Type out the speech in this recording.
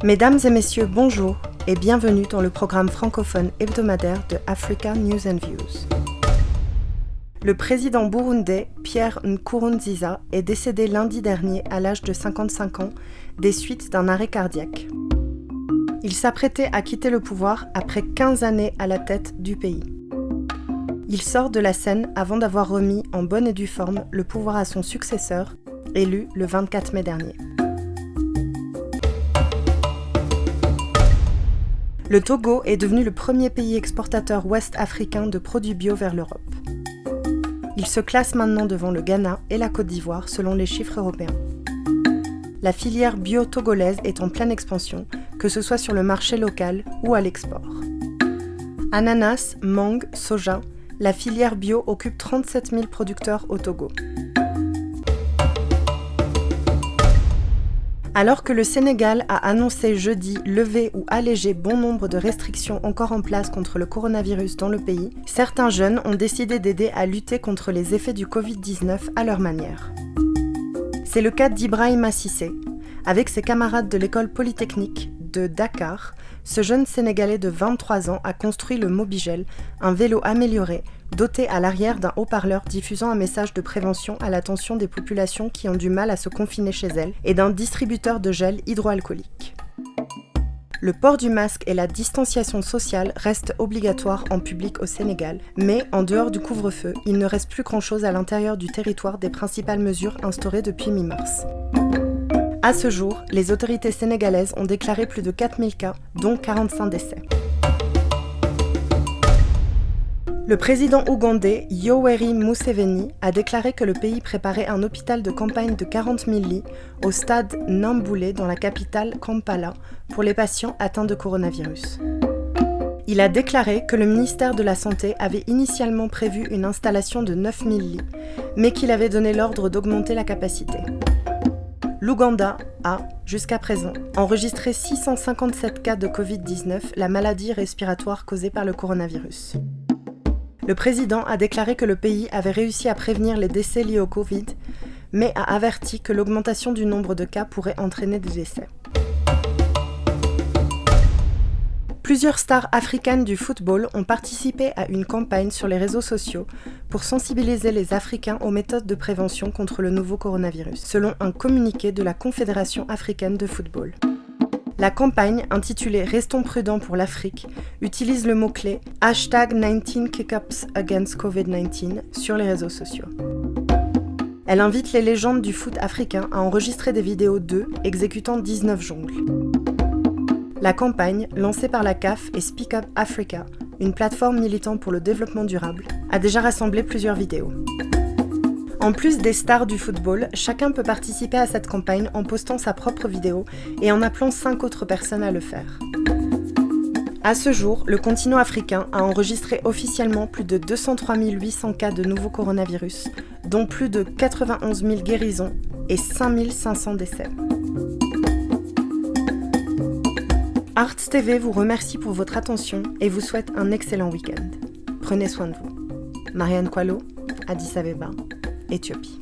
Mesdames et messieurs, bonjour et bienvenue dans le programme francophone hebdomadaire de Africa News and Views. Le président burundais Pierre Nkurunziza est décédé lundi dernier à l'âge de 55 ans des suites d'un arrêt cardiaque. Il s'apprêtait à quitter le pouvoir après 15 années à la tête du pays. Il sort de la scène avant d'avoir remis en bonne et due forme le pouvoir à son successeur, élu le 24 mai dernier. Le Togo est devenu le premier pays exportateur ouest-africain de produits bio vers l'Europe. Il se classe maintenant devant le Ghana et la Côte d'Ivoire selon les chiffres européens. La filière bio togolaise est en pleine expansion, que ce soit sur le marché local ou à l'export. Ananas, mangue, soja, la filière bio occupe 37 000 producteurs au Togo. Alors que le Sénégal a annoncé jeudi lever ou alléger bon nombre de restrictions encore en place contre le coronavirus dans le pays, certains jeunes ont décidé d'aider à lutter contre les effets du Covid-19 à leur manière. C'est le cas d'Ibrahima Cissé. Avec ses camarades de l'école polytechnique de Dakar, ce jeune Sénégalais de 23 ans a construit le Mobigel, un vélo amélioré, doté à l'arrière d'un haut-parleur diffusant un message de prévention à l'attention des populations qui ont du mal à se confiner chez elles et d'un distributeur de gel hydroalcoolique. Le port du masque et la distanciation sociale restent obligatoires en public au Sénégal, mais en dehors du couvre-feu, il ne reste plus grand-chose à l'intérieur du territoire des principales mesures instaurées depuis mi-mars. À ce jour, les autorités sénégalaises ont déclaré plus de 4000 cas, dont 45 décès. Le président ougandais Yoweri Museveni a déclaré que le pays préparait un hôpital de campagne de 40 000 lits au stade Namboulé dans la capitale Kampala pour les patients atteints de coronavirus. Il a déclaré que le ministère de la Santé avait initialement prévu une installation de 9 000 lits, mais qu'il avait donné l'ordre d'augmenter la capacité. L'Ouganda a, jusqu'à présent, enregistré 657 cas de Covid-19, la maladie respiratoire causée par le coronavirus. Le président a déclaré que le pays avait réussi à prévenir les décès liés au Covid, mais a averti que l'augmentation du nombre de cas pourrait entraîner des décès. Plusieurs stars africaines du football ont participé à une campagne sur les réseaux sociaux pour sensibiliser les Africains aux méthodes de prévention contre le nouveau coronavirus, selon un communiqué de la Confédération africaine de football. La campagne, intitulée « Restons prudents pour l'Afrique », utilise le mot-clé #19 Kick-Ups Against COVID-19 sur les réseaux sociaux. Elle invite les légendes du foot africain à enregistrer des vidéos d'eux exécutant 19 jongles. La campagne, lancée par la CAF et Speak Up Africa, une plateforme militant pour le développement durable, a déjà rassemblé plusieurs vidéos. En plus des stars du football, chacun peut participer à cette campagne en postant sa propre vidéo et en appelant 5 autres personnes à le faire. À ce jour, le continent africain a enregistré officiellement plus de 203 800 cas de nouveau coronavirus, dont plus de 91 000 guérisons et 5 500 décès. Arts TV vous remercie pour votre attention et vous souhaite un excellent week-end. Prenez soin de vous. Marianne Kwalo, Addis Abeba, Éthiopie.